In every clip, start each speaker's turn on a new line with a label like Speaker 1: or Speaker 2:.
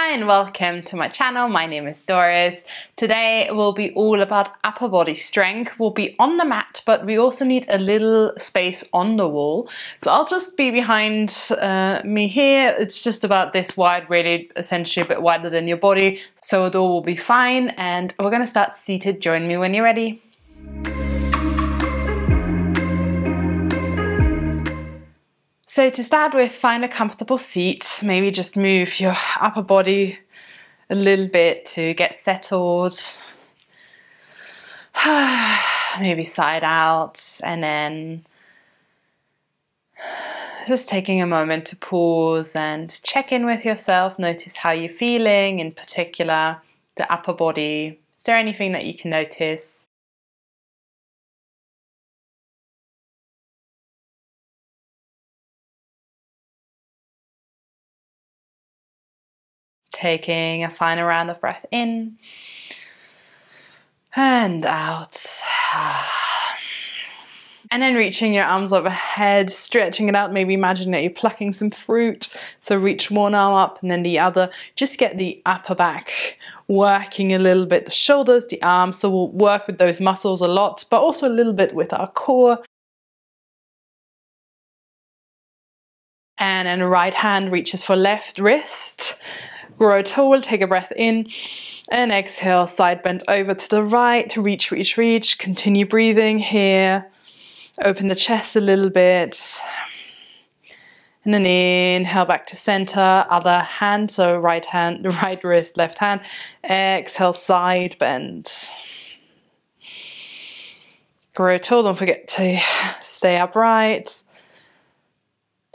Speaker 1: Hi and welcome to my channel. My name is Doris. Today will be all about upper body strength. We'll be on the mat, but we also need a little space on the wall. So I'll just be behind me here. It's just about this wide, really essentially a bit wider than your body. So it all will be fine. And we're going to start seated. Join me when you're ready. So to start with, find a comfortable seat. Maybe just move your upper body a little bit to get settled. Maybe side out, and then just taking a moment to pause and check in with yourself. Notice how you're feeling, in particular the upper body. Is there anything that you can notice? Taking a final round of breath in and out. And then reaching your arms overhead, stretching it out. Maybe imagine that you're plucking some fruit. So reach one arm up and then the other. Just get the upper back working a little bit. The shoulders, the arms. So we'll work with those muscles a lot, but also a little bit with our core. And then right hand reaches for left wrist. Grow tall, take a breath in and exhale, side bend over to the right, reach, reach, reach. Continue breathing here. Open the chest a little bit. And then inhale back to center, other hand, so right hand, right wrist, left hand. Exhale, side bend. Grow tall, don't forget to stay upright.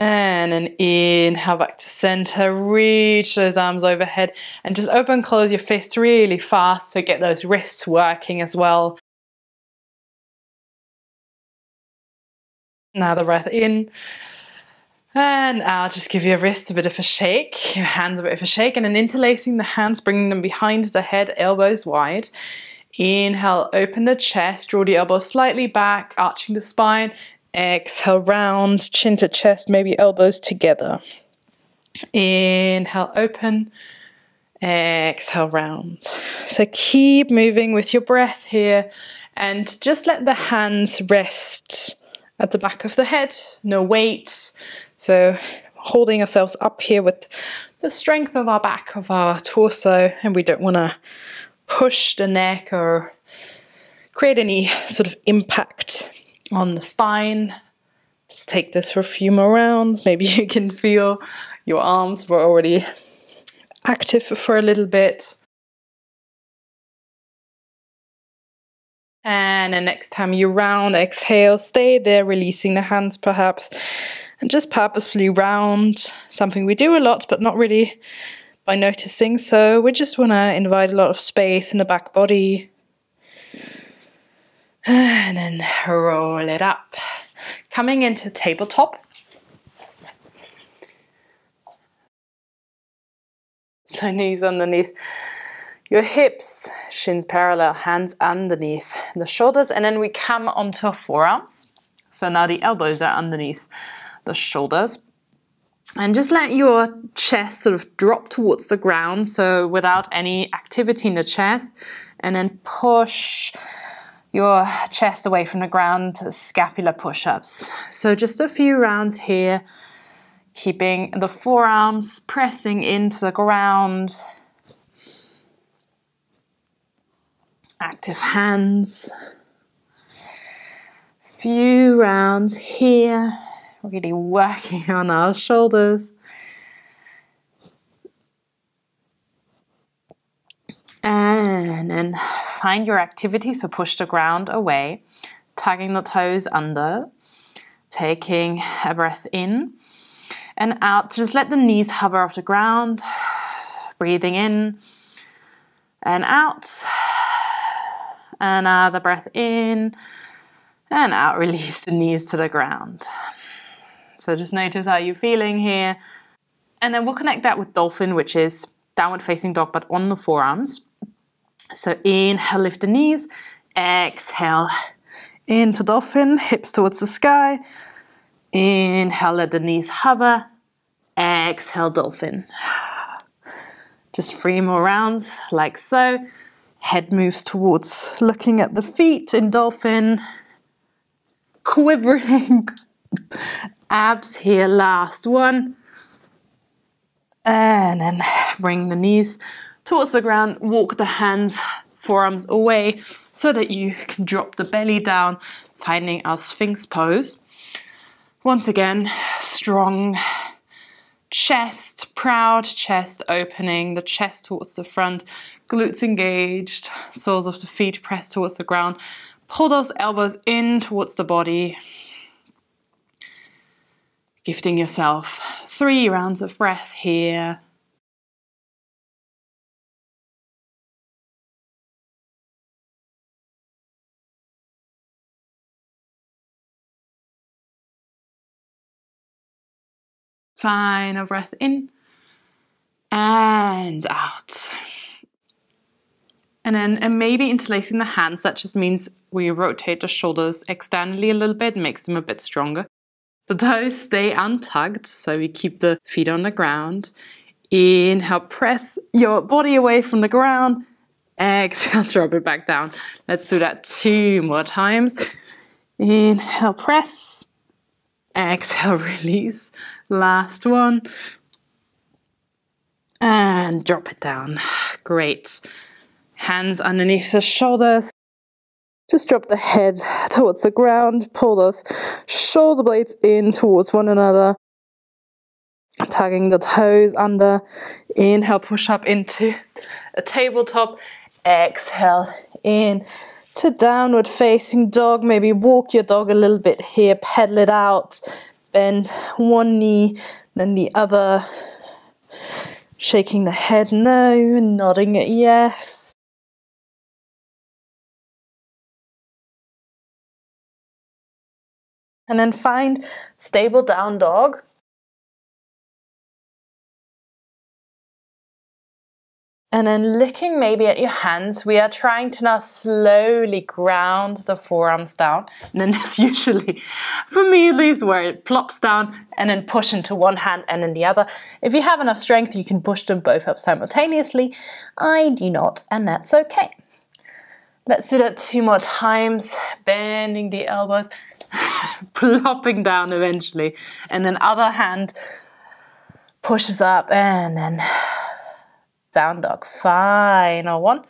Speaker 1: And then inhale back to center, reach those arms overhead and just open, close your fists really fast to get those wrists working as well. Another breath in and out. Just give your wrists a bit of a shake, your hands a bit of a shake, and then interlacing the hands, bringing them behind the head, elbows wide. Inhale, open the chest, draw the elbows slightly back, arching the spine. Exhale, round, chin to chest, maybe elbows together. Inhale, open. Exhale, round. So keep moving with your breath here and just let the hands rest at the back of the head. No weight. So holding ourselves up here with the strength of our back, of our torso, and we don't want to push the neck or create any sort of impact on the spine. Just take this for a few more rounds. Maybe you can feel your arms were already active for a little bit. And then next time you round, exhale, stay there, releasing the hands perhaps, and just purposefully round. Something we do a lot, but not really by noticing. So we just want to invite a lot of space in the back body. And then roll it up. Coming into tabletop. So knees underneath your hips, shins parallel, hands underneath the shoulders. And then we come onto forearms. So now the elbows are underneath the shoulders. And just let your chest sort of drop towards the ground. So without any activity in the chest. And then push your chest away from the ground, scapular push-ups. So just a few rounds here, keeping the forearms pressing into the ground. Active hands. Few rounds here, really working on our shoulders. And then find your activity, so push the ground away, tugging the toes under, taking a breath in and out. Just let the knees hover off the ground, breathing in and out. Another breath in and out, release the knees to the ground. So just notice how you're feeling here. And then we'll connect that with dolphin, which is downward facing dog, but on the forearms. So inhale, lift the knees. Exhale, into dolphin, hips towards the sky. Inhale, let the knees hover. Exhale, dolphin. Just 3 more rounds, like so. Head moves towards looking at the feet in dolphin. Quivering abs here, last one. And then bring the knees towards the ground, walk the hands, forearms away so that you can drop the belly down, finding our Sphinx pose. Once again, strong chest, proud chest opening, the chest towards the front, glutes engaged, soles of the feet pressed towards the ground. Pull those elbows in towards the body. Gifting yourself 3 rounds of breath here. Final breath in and out. And then maybe interlacing the hands, that just means we rotate the shoulders externally a little bit, makes them a bit stronger. The toes stay untucked, so we keep the feet on the ground. Inhale, press your body away from the ground. Exhale, drop it back down. Let's do that 2 more times. Inhale, press. Exhale, release. Last one. And drop it down. Great. Hands underneath the shoulders. Just drop the head towards the ground. Pull those shoulder blades in towards one another. Tugging the toes under. Inhale, push up into a tabletop. Exhale, in to downward facing dog. Maybe walk your dog a little bit here. Pedal it out. Bend one knee, then the other. Shaking the head no, nodding it yes. And then find stable down dog. And then looking maybe at your hands, we are trying to now slowly ground the forearms down. And then that's usually, for me at least, where it plops down and then push into one hand and then the other. If you have enough strength, you can push them both up simultaneously. I do not, and that's okay. Let's do that 2 more times, bending the elbows, plopping down eventually. And then other hand pushes up and then down dog. Final one.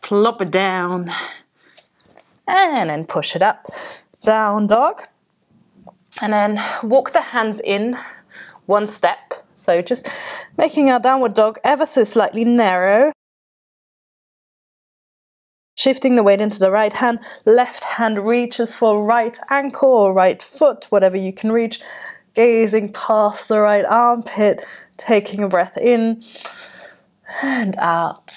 Speaker 1: Plop it down. And then push it up. Down dog. And then walk the hands in 1 step. So just making our downward dog ever so slightly narrow. Shifting the weight into the right hand. Left hand reaches for right ankle or right foot, whatever you can reach. Gazing past the right armpit. Taking a breath in and out.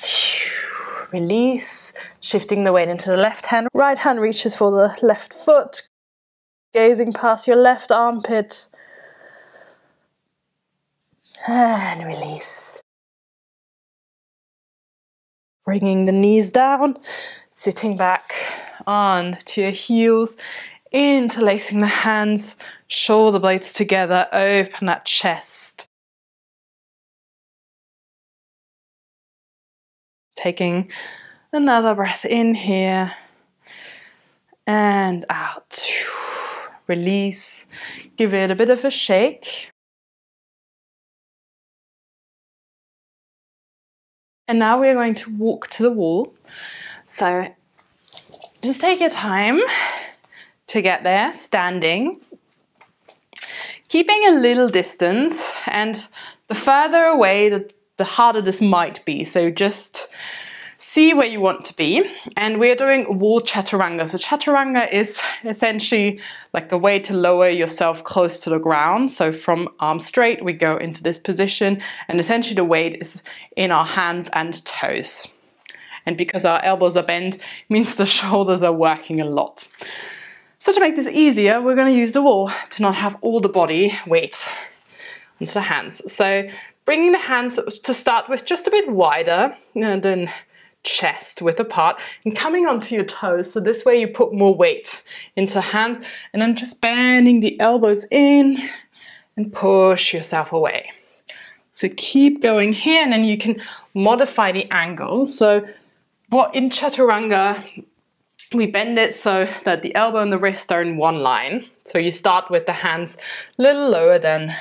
Speaker 1: Release. Shifting the weight into the left hand. Right hand reaches for the left foot. Gazing past your left armpit. And release. Bringing the knees down. Sitting back on to your heels. Interlacing the hands. Shoulder blades together. Open that chest. Taking another breath in here and out. Release. Give it a bit of a shake. And now we're going to walk to the wall. So just take your time to get there, standing. Keeping a little distance, and the further away, the harder this might be. So just see where you want to be. And we're doing wall chaturanga. So chaturanga is essentially like a way to lower yourself close to the ground. So from arms straight, we go into this position, and essentially the weight is in our hands and toes. And because our elbows are bent, it means the shoulders are working a lot. So to make this easier, we're going to use the wall to not have all the body weight into the hands. So bringing the hands to start with just a bit wider than chest width apart, and coming onto your toes. So this way you put more weight into hands, and then just bending the elbows in and push yourself away. So keep going here, and then you can modify the angle. So what in Chaturanga, we bend it so that the elbow and the wrist are in one line. So you start with the hands a little lower than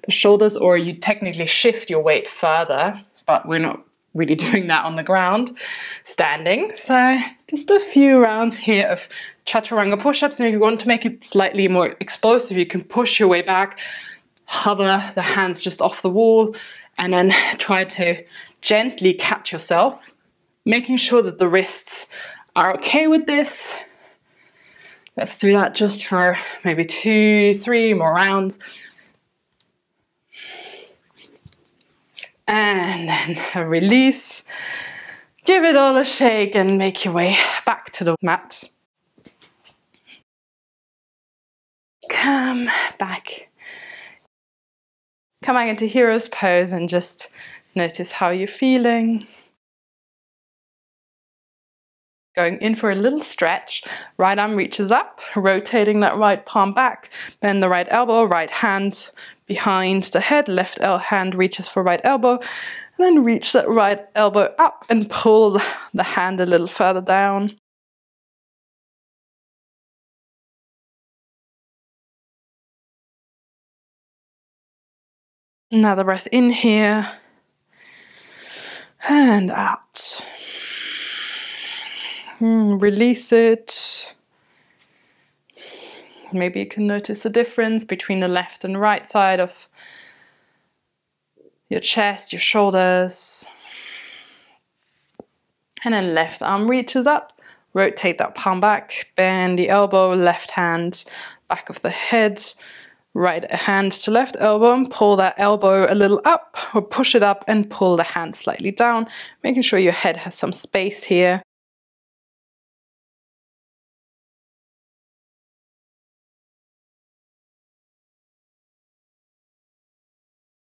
Speaker 1: the shoulders, or you technically shift your weight further, but we're not really doing that on the ground, standing. So just a few rounds here of Chaturanga push-ups, and if you want to make it slightly more explosive, you can push your way back, hover the hands just off the wall, and then try to gently catch yourself, making sure that the wrists are okay with this. Let's do that just for maybe 2-3 more rounds. And then a release. Give it all a shake and make your way back to the mat. Come back. Come back into hero's pose and just notice how you're feeling. Going in for a little stretch. Right arm reaches up, rotating that right palm back. Bend the right elbow, right hand behind the head, left hand reaches for right elbow, and then reach that right elbow up and pull the hand a little further down. Another breath in here and out. Release it. Maybe you can notice the difference between the left and right side of your chest, your shoulders. And then left arm reaches up, rotate that palm back, bend the elbow, left hand, back of the head, right hand to left elbow, and pull that elbow a little up, or push it up and pull the hand slightly down, making sure your head has some space here.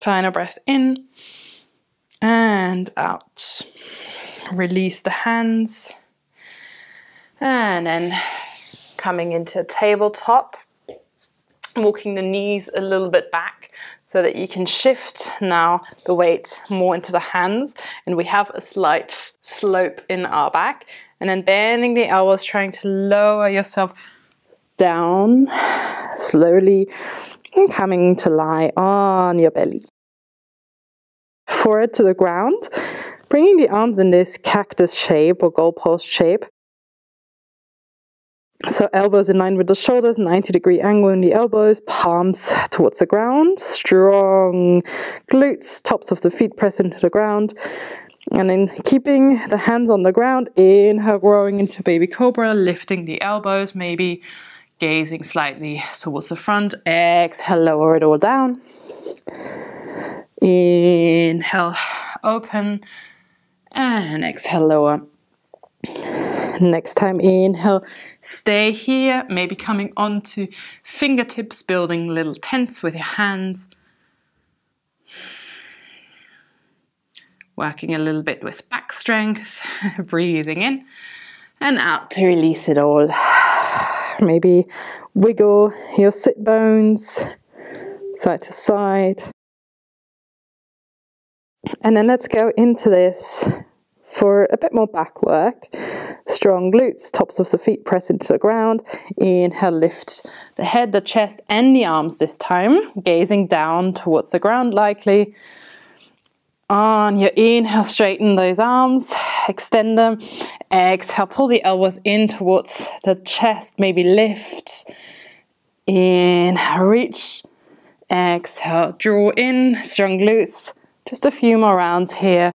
Speaker 1: Final breath in and out. Release the hands. And then coming into tabletop, walking the knees a little bit back so that you can shift now the weight more into the hands. And we have a slight slope in our back. And then bending the elbows, trying to lower yourself down slowly and coming to lie on your belly. Forward to the ground, bringing the arms in this cactus shape or goalpost shape. So elbows in line with the shoulders, 90-degree angle in the elbows, palms towards the ground, strong glutes, tops of the feet press into the ground. And then keeping the hands on the ground, inhale, growing into baby cobra, lifting the elbows, maybe gazing slightly towards the front. Exhale, lower it all down. Inhale, open, and exhale, lower. Next time, inhale, stay here, maybe coming onto fingertips, building little tents with your hands. Working a little bit with back strength, breathing in and out to release it all. Maybe wiggle your sit bones side to side. And then let's go into this for a bit more back work. Strong glutes, tops of the feet press into the ground. Inhale, lift the head, the chest, and the arms this time, gazing down towards the ground likely. On your inhale, straighten those arms, extend them. Exhale, pull the elbows in towards the chest, maybe lift. Inhale, reach. Exhale, draw in, strong glutes. Just a few more rounds here.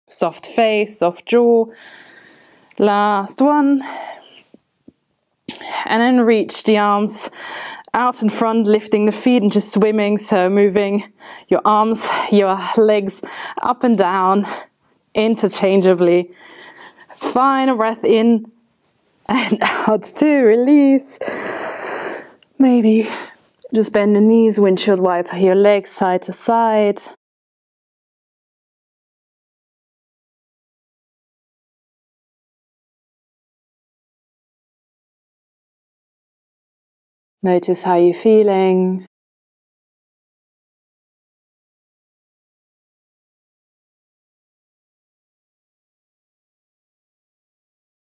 Speaker 1: Soft face, soft jaw. Last one. And then reach the arms out in front, lifting the feet and just swimming. So moving your arms, your legs up and down interchangeably. Final breath in and out to release. Maybe just bend the knees, windshield wiper your legs side to side. Notice how you're feeling.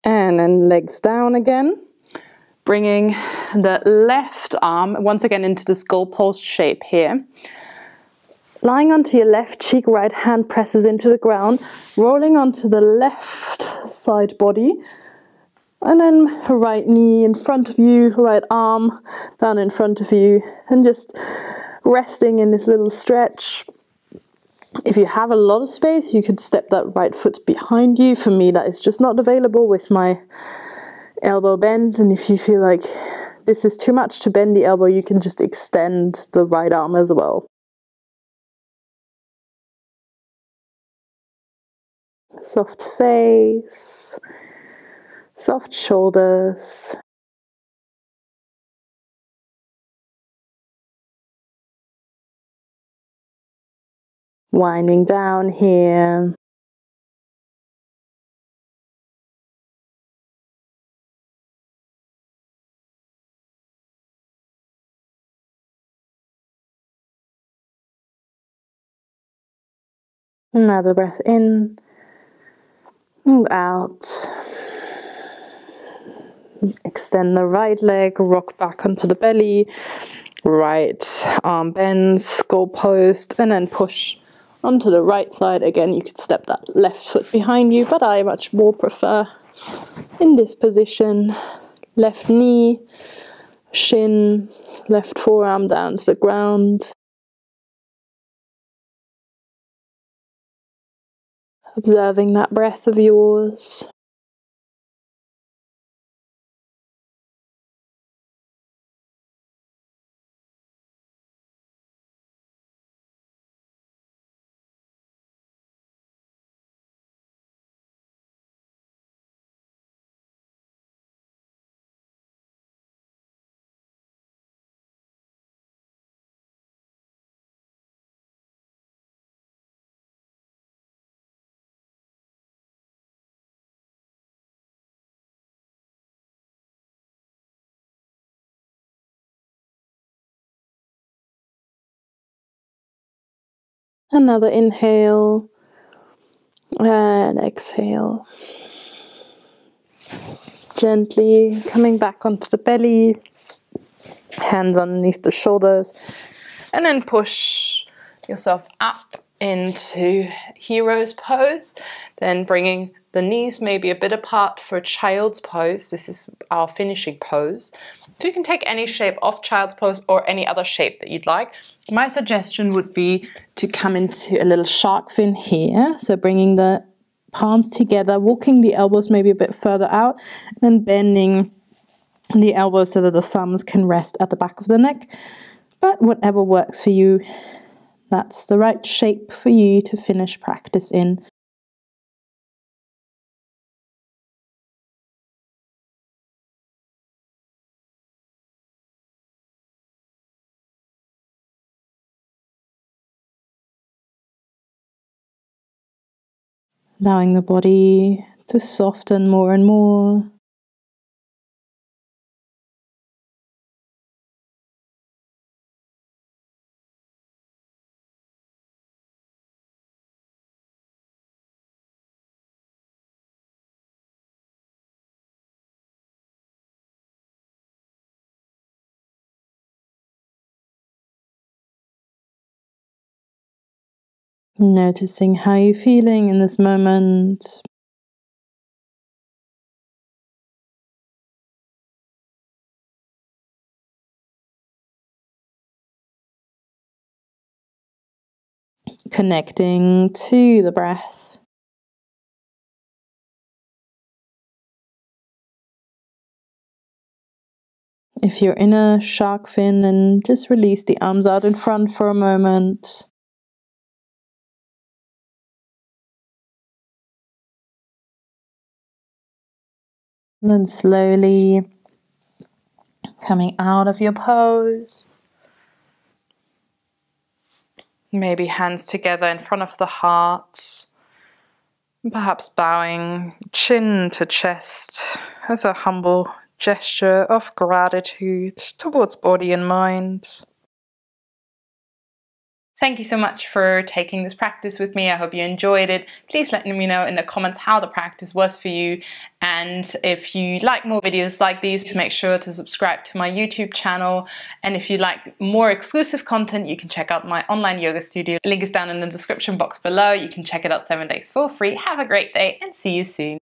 Speaker 1: And then legs down again. Bringing the left arm once again into this goalpost shape here. Lying onto your left cheek, right hand presses into the ground, rolling onto the left side body. And then right knee in front of you, right arm down in front of you, and just resting in this little stretch. If you have a lot of space, you could step that right foot behind you. For me, that is just not available with my elbow bent. And if you feel like this is too much to bend the elbow, you can just extend the right arm as well. Soft face, soft shoulders. Winding down here. Another breath in and out. Extend the right leg, rock back onto the belly. Right arm bends, goalpost, and then push onto the right side. Again, you could step that left foot behind you, but I much more prefer in this position. Left knee, shin, left forearm down to the ground. Observing that breath of yours. Another inhale and exhale. Gently coming back onto the belly, hands underneath the shoulders, and then push yourself up into hero's pose. Then bringing the knees maybe a bit apart for child's pose. This is our finishing pose. So you can take any shape of child's pose or any other shape that you'd like. My suggestion would be to come into a little shark fin here. So bringing the palms together, walking the elbows maybe a bit further out, and bending the elbows so that the thumbs can rest at the back of the neck. But whatever works for you, that's the right shape for you to finish practice in. Allowing the body to soften more and more. Noticing how you're feeling in this moment. Connecting to the breath. If you're in a shark fin, then just release the arms out in front for a moment. And then slowly coming out of your pose. Maybe hands together in front of the heart. Perhaps bowing chin to chest as a humble gesture of gratitude towards body and mind. Thank you so much for taking this practice with me. I hope you enjoyed it. Please let me know in the comments how the practice was for you. And if you like more videos like these, make sure to subscribe to my YouTube channel. And if you like more exclusive content, you can check out my online yoga studio. Link is down in the description box below. You can check it out 7 days for free. Have a great day and see you soon.